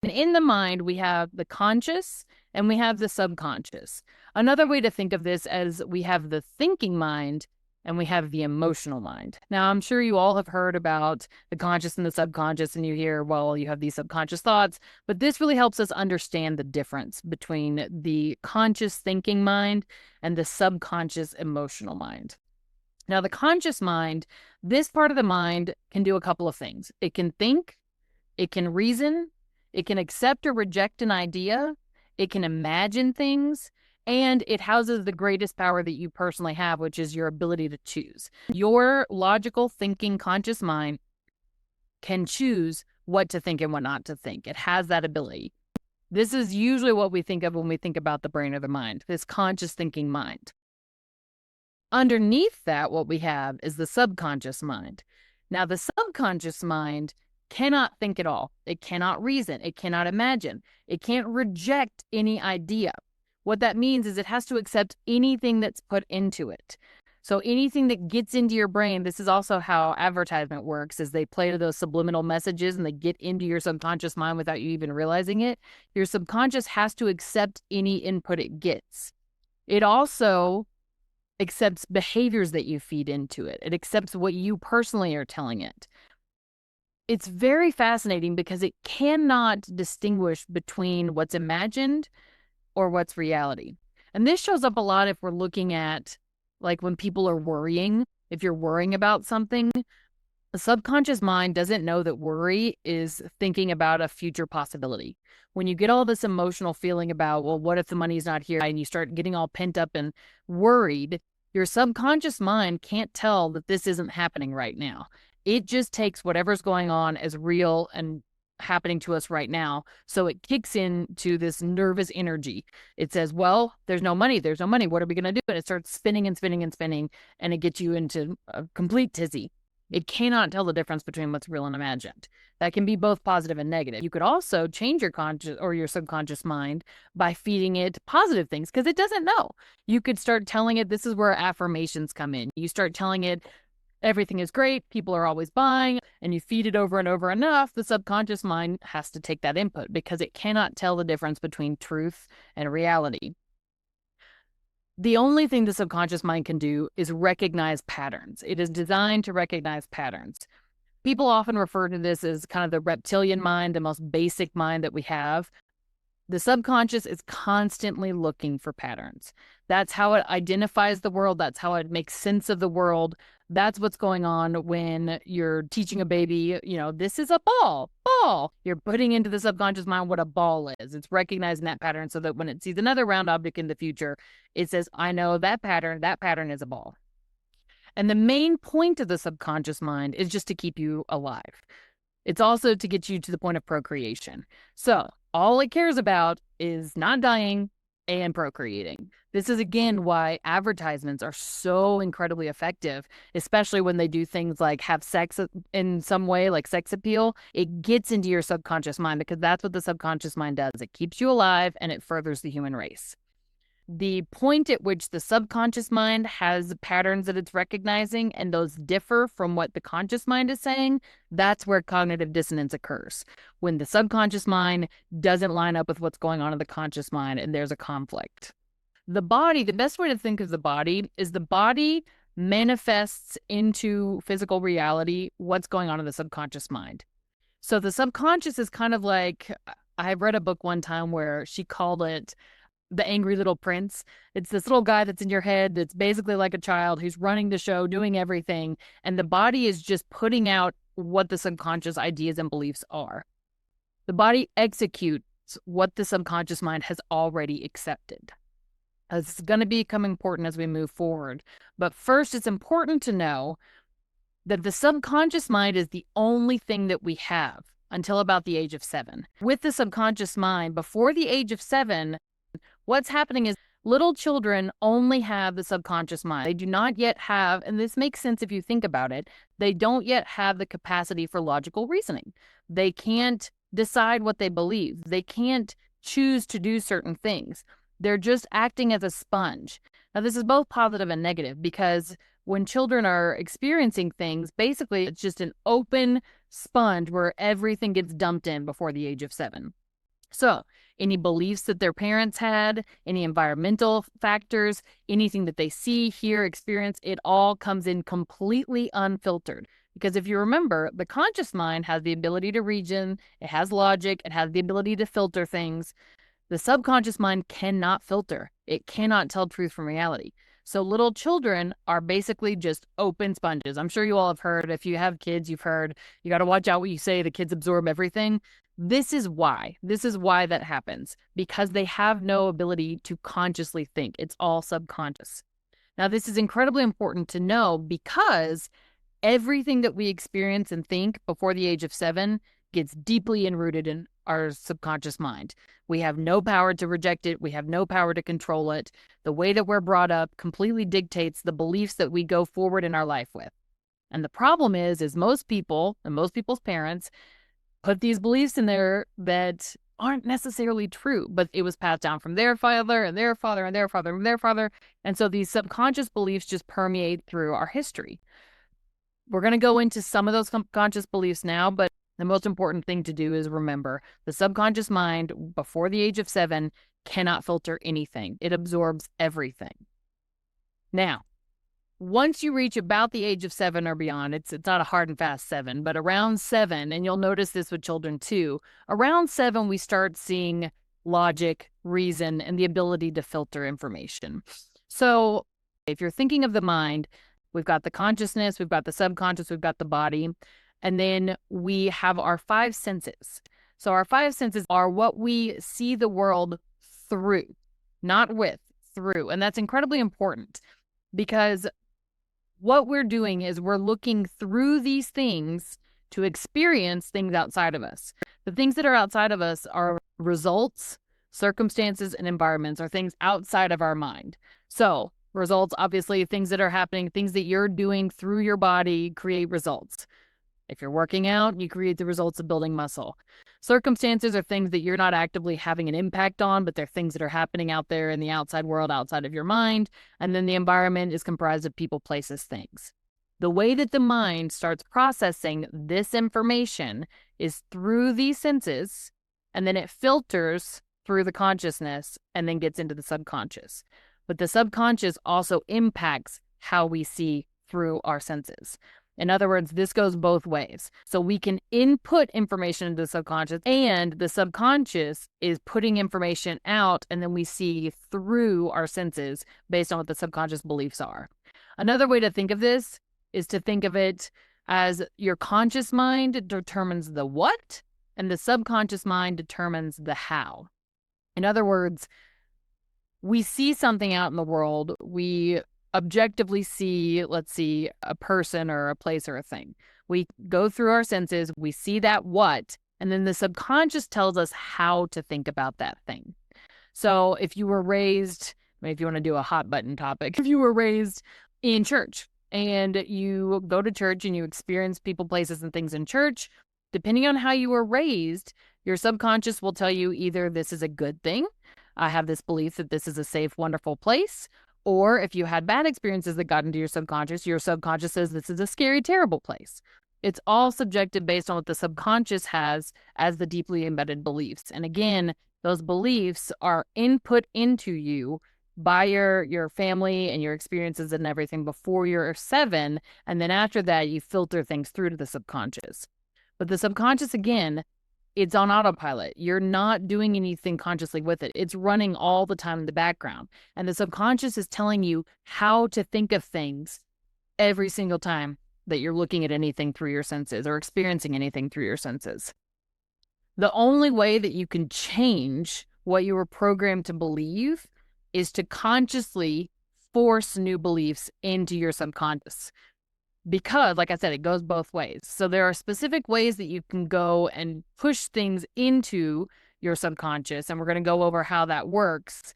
And in the mind, we have the conscious and we have the subconscious. Another way to think of this as we have the thinking mind and we have the emotional mind. Now, I'm sure you all have heard about the conscious and the subconscious, and you hear, well, you have these subconscious thoughts, but this really helps us understand the difference between the conscious thinking mind and the subconscious emotional mind. Now, the conscious mind, this part of the mind can do a couple of things. It can think, it can reason, it can accept or reject an idea, it can imagine things, and it houses the greatest power that you personally have, which is your ability to choose. Your logical thinking conscious mind can choose what to think and what not to think. It has that ability. This is usually what we think of when we think about the brain or the mind, this conscious thinking mind. Underneath that, what we have is the subconscious mind. Now, the subconscious mind cannot think at all. It cannot reason. It cannot imagine. It can't reject any idea. What that means is it has to accept anything that's put into it. So anything that gets into your brain, this is also how advertisement works, is they play to those subliminal messages and they get into your subconscious mind without you even realizing it. Your subconscious has to accept any input it gets. It also accepts behaviors that you feed into it. It accepts what you personally are telling it. It's very fascinating because it cannot distinguish between what's imagined or what's reality. And this shows up a lot if we're looking at, like, when people are worrying. If you're worrying about something, the subconscious mind doesn't know that worry is thinking about a future possibility. When you get all this emotional feeling about, well, what if the money's not here? And you start getting all pent up and worried, your subconscious mind can't tell that this isn't happening right now. It just takes whatever's going on as real and happening to us right now. So it kicks into this nervous energy. It says, well, there's no money. There's no money. What are we going to do? And it starts spinning and spinning and spinning, and it gets you into a complete tizzy. It cannot tell the difference between what's real and imagined. That can be both positive and negative. You could also change your conscious or your subconscious mind by feeding it positive things because it doesn't know. You could start telling it, this is where affirmations come in. You start telling it, everything is great, people are always buying, and you feed it over and over enough, the subconscious mind has to take that input because it cannot tell the difference between truth and reality. The only thing the subconscious mind can do is recognize patterns. It is designed to recognize patterns. People often refer to this as kind of the reptilian mind, the most basic mind that we have. The subconscious is constantly looking for patterns. That's how it identifies the world. That's how it makes sense of the world. That's what's going on when you're teaching a baby, this is a ball. You're putting into the subconscious mind what a ball is. It's recognizing that pattern so that when it sees another round object in the future, it says, I know that pattern is a ball. And the main point of the subconscious mind is just to keep you alive. It's also to get you to the point of procreation. So all it cares about is not dying and procreating. This is, again, why advertisements are so incredibly effective, especially when they do things like have sex in some way, like sex appeal. It gets into your subconscious mind because that's what the subconscious mind does. It keeps you alive and it furthers the human race. The point at which the subconscious mind has patterns that it's recognizing and those differ from what the conscious mind is saying, that's where cognitive dissonance occurs. When the subconscious mind doesn't line up with what's going on in the conscious mind and there's a conflict. The body, the best way to think of the body is the body manifests into physical reality what's going on in the subconscious mind. So the subconscious is kind of like, I read a book one time where she called it The Angry Little Prince. It's this little guy that's in your head that's basically like a child who's running the show, doing everything, and the body is just putting out what the subconscious ideas and beliefs are. The body executes what the subconscious mind has already accepted. It's going to become important as we move forward. But first, it's important to know that the subconscious mind is the only thing that we have until about the age of 7. With the subconscious mind, before the age of 7, what's happening is little children only have the subconscious mind. They do not yet have, and this makes sense if you think about it, they don't yet have the capacity for logical reasoning. They can't decide what they believe. They can't choose to do certain things. They're just acting as a sponge. Now, this is both positive and negative because when children are experiencing things, basically it's just an open sponge where everything gets dumped in before the age of 7. So any beliefs that their parents had, any environmental factors, anything that they see, hear, experience, it all comes in completely unfiltered. Because if you remember, the conscious mind has the ability to reason, it has logic, it has the ability to filter things. The subconscious mind cannot filter. It cannot tell truth from reality. So little children are basically just open sponges. I'm sure you all have heard, if you have kids, you've heard, you got to watch out what you say, the kids absorb everything. This is why. This is why that happens, because they have no ability to consciously think. It's all subconscious. Now, this is incredibly important to know because everything that we experience and think before the age of 7 gets deeply enrooted in our subconscious mind. We have no power to reject it. We have no power to control it. The way that we're brought up completely dictates the beliefs that we go forward in our life with. And the problem is most people and most people's parents put these beliefs in there that aren't necessarily true, but it was passed down from their father and their father and their father and their father. And so these subconscious beliefs just permeate through our history. We're going to go into some of those subconscious beliefs now, but the most important thing to do is remember the subconscious mind before the age of 7 cannot filter anything. It absorbs everything. Now, once you reach about the age of 7 or beyond, it's not a hard and fast 7, but around 7, and you'll notice this with children too, around 7, we start seeing logic, reason, and the ability to filter information. So if you're thinking of the mind, we've got the consciousness, we've got the subconscious, we've got the body, and then we have our 5 senses. So our 5 senses are what we see the world through, not with, through. And that's incredibly important because what we're doing is we're looking through these things to experience things outside of us. The things that are outside of us are results, circumstances, and environments, are things outside of our mind. So results, obviously, things that are happening, things that you're doing through your body create results. If you're working out, you create the results of building muscle. Circumstances are things that you're not actively having an impact on, but they're things that are happening out there in the outside world, outside of your mind. And then the environment is comprised of people, places, things. The way that the mind starts processing this information is through these senses, and then it filters through the consciousness and then gets into the subconscious. But the subconscious also impacts how we see through our senses. In other words, this goes both ways. So we can input information into the subconscious, and the subconscious is putting information out, and then we see through our senses based on what the subconscious beliefs are. Another way to think of this is to think of it as your conscious mind determines the what, and the subconscious mind determines the how. In other words, we see something out in the world, we objectively see, let's see, a person or a place or a thing. We go through our senses, we see that what, and then the subconscious tells us how to think about that thing. So if you were raised, if you want to do a hot button topic, if you were raised in church and you go to church and you experience people, places, and things in church, depending on how you were raised, your subconscious will tell you either this is a good thing, I have this belief that this is a safe, wonderful place, or if you had bad experiences that got into your subconscious says this is a scary, terrible place. It's all subjective based on what the subconscious has as the deeply embedded beliefs. And again, those beliefs are input into you by your family and your experiences and everything before you're 7. And then after that, you filter things through to the subconscious. But the subconscious, again, it's on autopilot. You're not doing anything consciously with it. It's running all the time in the background. And the subconscious is telling you how to think of things every single time that you're looking at anything through your senses or experiencing anything through your senses. The only way that you can change what you were programmed to believe is to consciously force new beliefs into your subconscious. Because, like I said, it goes both ways. So there are specific ways that you can go and push things into your subconscious, and we're going to go over how that works.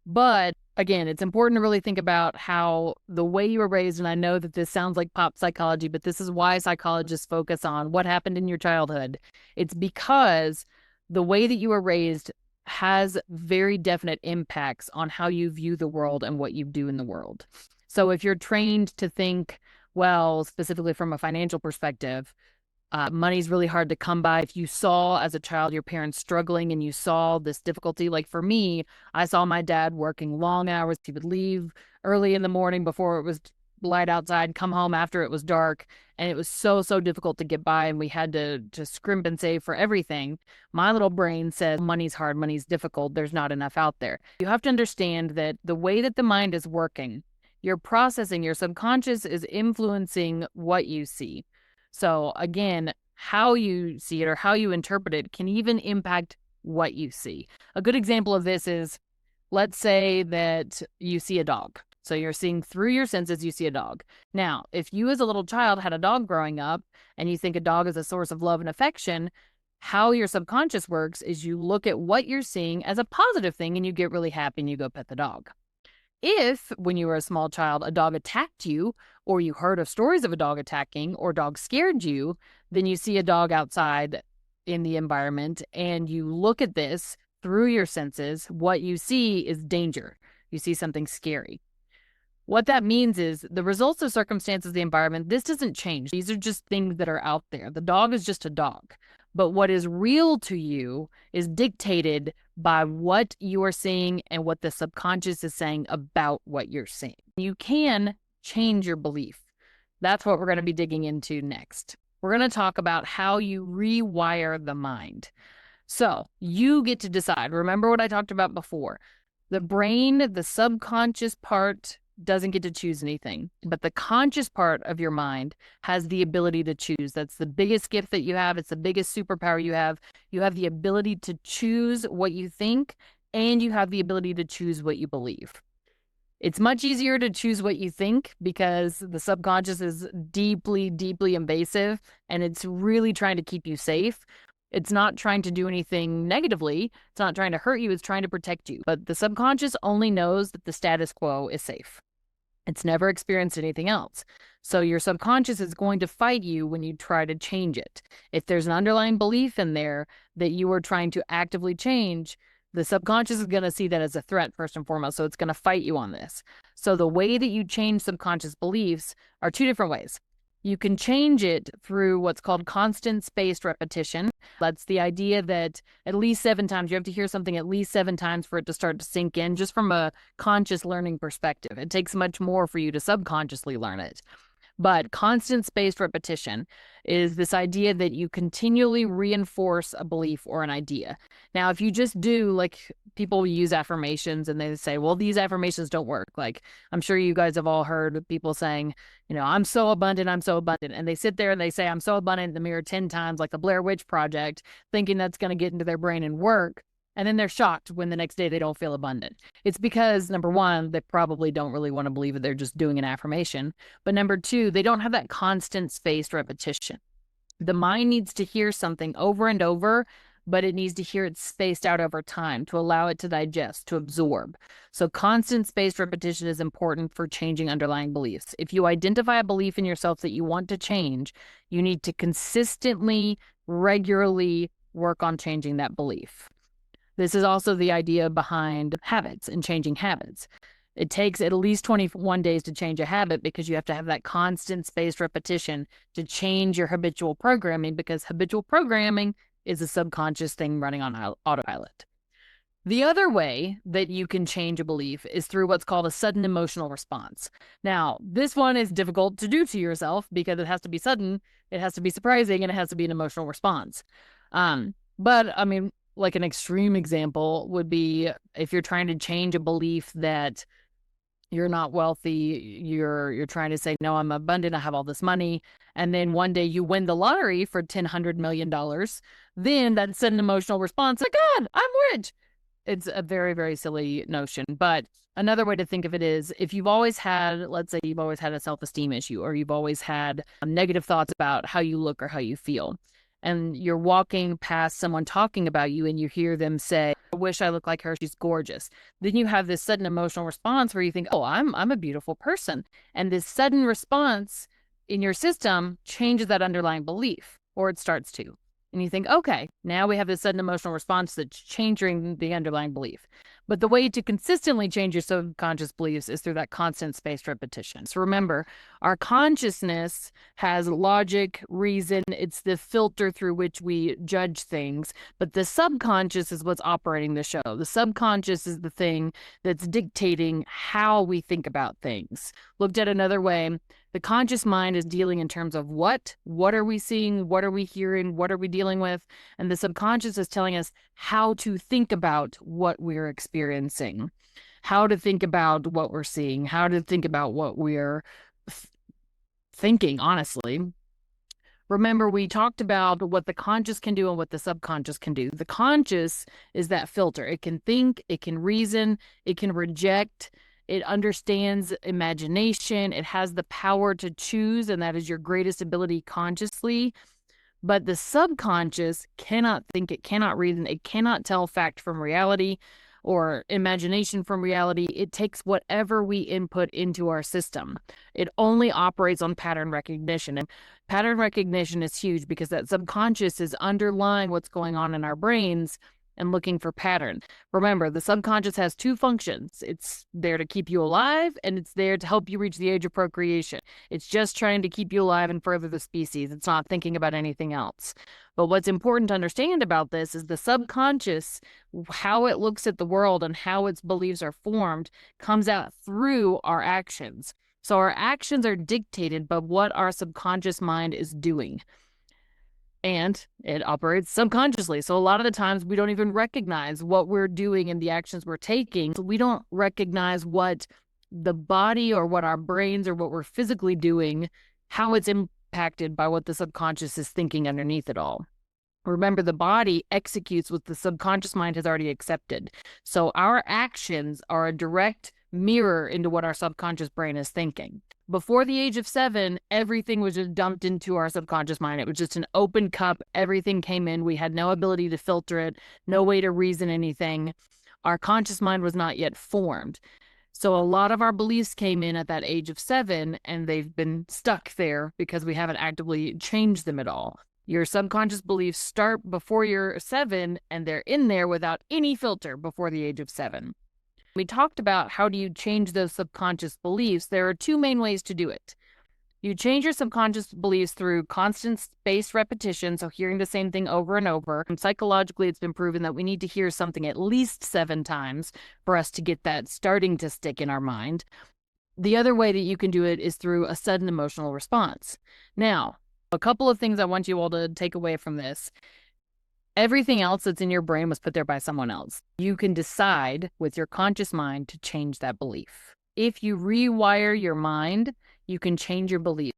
But again, it's important to really think about how the way you were raised, and I know that this sounds like pop psychology, but this is why psychologists focus on what happened in your childhood. It's because the way that you were raised has very definite impacts on how you view the world and what you do in the world. So if you're trained to think, well, specifically from a financial perspective, Money's really hard to come by. If you saw as a child your parents struggling and you saw this difficulty, like for me, I saw my dad working long hours. He would leave early in the morning before it was light outside, come home after it was dark, and it was so difficult to get by, and we had to scrimp and save for everything. My little brain said, money's hard, money's difficult, there's not enough out there. You have to understand that the way that the mind is working, your processing, your subconscious is influencing what you see. So again, how you see it or how you interpret it can even impact what you see. A good example of this is, let's say that you see a dog. So you're seeing through your senses, you see a dog. Now, if you as a little child had a dog growing up and you think a dog is a source of love and affection, how your subconscious works is you look at what you're seeing as a positive thing and you get really happy and you go pet the dog. If, when you were a small child, a dog attacked you, or you heard of stories of a dog attacking, or dog scared you, then you see a dog outside in the environment and you look at this through your senses, what you see is danger. You see something scary. What that means is the results of circumstances of the environment, this doesn't change. These are just things that are out there. The dog is just a dog. But what is real to you is dictated by what you are seeing and what the subconscious is saying about what you're seeing. You can change your belief. That's what we're going to be digging into next. We're going to talk about how you rewire the mind. So you get to decide. Remember what I talked about before. The brain, the subconscious part, doesn't get to choose anything, but the conscious part of your mind has the ability to choose. That's the biggest gift that you have. It's the biggest superpower you have. You have the ability to choose what you think, and you have the ability to choose what you believe. It's much easier to choose what you think because the subconscious is deeply invasive, and it's really trying to keep you safe. It's not trying to do anything negatively. It's not trying to hurt you. It's trying to protect you. But the subconscious only knows that the status quo is safe. It's never experienced anything else. So your subconscious is going to fight you when you try to change it. If there's an underlying belief in there that you are trying to actively change, the subconscious is going to see that as a threat first and foremost. So it's going to fight you on this. So the way that you change subconscious beliefs are two different ways. You can change it through what's called constant spaced repetition. That's the idea that at least 7 times, you have to hear something at least 7 times for it to start to sink in, just from a conscious learning perspective. It takes much more for you to subconsciously learn it. But constant spaced repetition is this idea that you continually reinforce a belief or an idea. Now, if you just do, like, people use affirmations and they say, well, these affirmations don't work. Like, I'm sure you guys have all heard people saying, you know, I'm so abundant, I'm so abundant. And they sit there and they say, I'm so abundant in the mirror 10 times, like the Blair Witch Project, thinking that's going to get into their brain and work. And then they're shocked when the next day they don't feel abundant. It's because, number one, they probably don't really want to believe it. They're just doing an affirmation. But number two, they don't have that constant spaced repetition. The mind needs to hear something over and over, but it needs to hear it spaced out over time to allow it to digest, to absorb. So constant spaced repetition is important for changing underlying beliefs. If you identify a belief in yourself that you want to change, you need to consistently, regularly work on changing that belief. This is also the idea behind habits and changing habits. It takes at least 21 days to change a habit because you have to have that constant spaced repetition to change your habitual programming, because habitual programming is a subconscious thing running on autopilot. The other way that you can change a belief is through what's called a sudden emotional response. Now, this one is difficult to do to yourself because it has to be sudden, it has to be surprising, and it has to be an emotional response. But I mean, like an extreme example would be if you're trying to change a belief that you're not wealthy, you're trying to say, no, I'm abundant, I have all this money, and then one day you win the lottery for $100 million, then that's an emotional response, like, God, I'm rich. It's a very silly notion. But another way to think of it is, if you've always had, let's say you've always had a self-esteem issue, or you've always had negative thoughts about how you look or how you feel, and you're walking past someone talking about you and you hear them say, I wish I looked like her, she's gorgeous. Then you have this sudden emotional response where you think, oh, I'm a beautiful person. And this sudden response in your system changes that underlying belief, or it starts to. And you think, okay, now we have this sudden emotional response that's changing the underlying belief. But the way to consistently change your subconscious beliefs is through that constant spaced repetition. So remember, our consciousness has logic, reason. It's the filter through which we judge things. But the subconscious is what's operating the show. The subconscious is the thing that's dictating how we think about things. Looked at another way, the conscious mind is dealing in terms of what are we seeing, what are we hearing, what are we dealing with, and the subconscious is telling us how to think about what we're experiencing, how to think about what we're seeing, how to think about what we're thinking, honestly. Remember, we talked about what the conscious can do and what the subconscious can do. The conscious is that filter. It can think, it can reason, it can reject, it understands imagination, it has the power to choose, and that is your greatest ability consciously. But the subconscious cannot think, it cannot reason, it cannot tell fact from reality or imagination from reality. It takes whatever we input into our system. It only operates on pattern recognition. And pattern recognition is huge because that subconscious is underlying what's going on in our brains and looking for pattern. Remember, the subconscious has two functions. It's there to keep you alive, and it's there to help you reach the age of procreation. It's just trying to keep you alive and further the species. It's not thinking about anything else. But what's important to understand about this is the subconscious, how it looks at the world and how its beliefs are formed, comes out through our actions. So our actions are dictated by what our subconscious mind is doing. And it operates subconsciously. So a lot of the times we don't even recognize what we're doing and the actions we're taking. So we don't recognize what the body or what our brains or what we're physically doing, how it's impacted by what the subconscious is thinking underneath it all. Remember, the body executes what the subconscious mind has already accepted. So our actions are a direct mirror into what our subconscious brain is thinking. Before the age of 7, everything was just dumped into our subconscious mind. It was just an open cup. Everything came in. We had no ability to filter it, no way to reason anything. Our conscious mind was not yet formed. So a lot of our beliefs came in at that age of 7, and they've been stuck there because we haven't actively changed them at all. Your subconscious beliefs start before you're 7, and they're in there without any filter before the age of 7. We talked about how do you change those subconscious beliefs. There are two main ways to do it. You change your subconscious beliefs through constant spaced repetition, so hearing the same thing over and over. And psychologically, it's been proven that we need to hear something at least 7 times for us to get that starting to stick in our mind. The other way that you can do it is through a sudden emotional response. Now, a couple of things I want you all to take away from this. Everything else that's in your brain was put there by someone else. You can decide with your conscious mind to change that belief. If you rewire your mind, you can change your belief.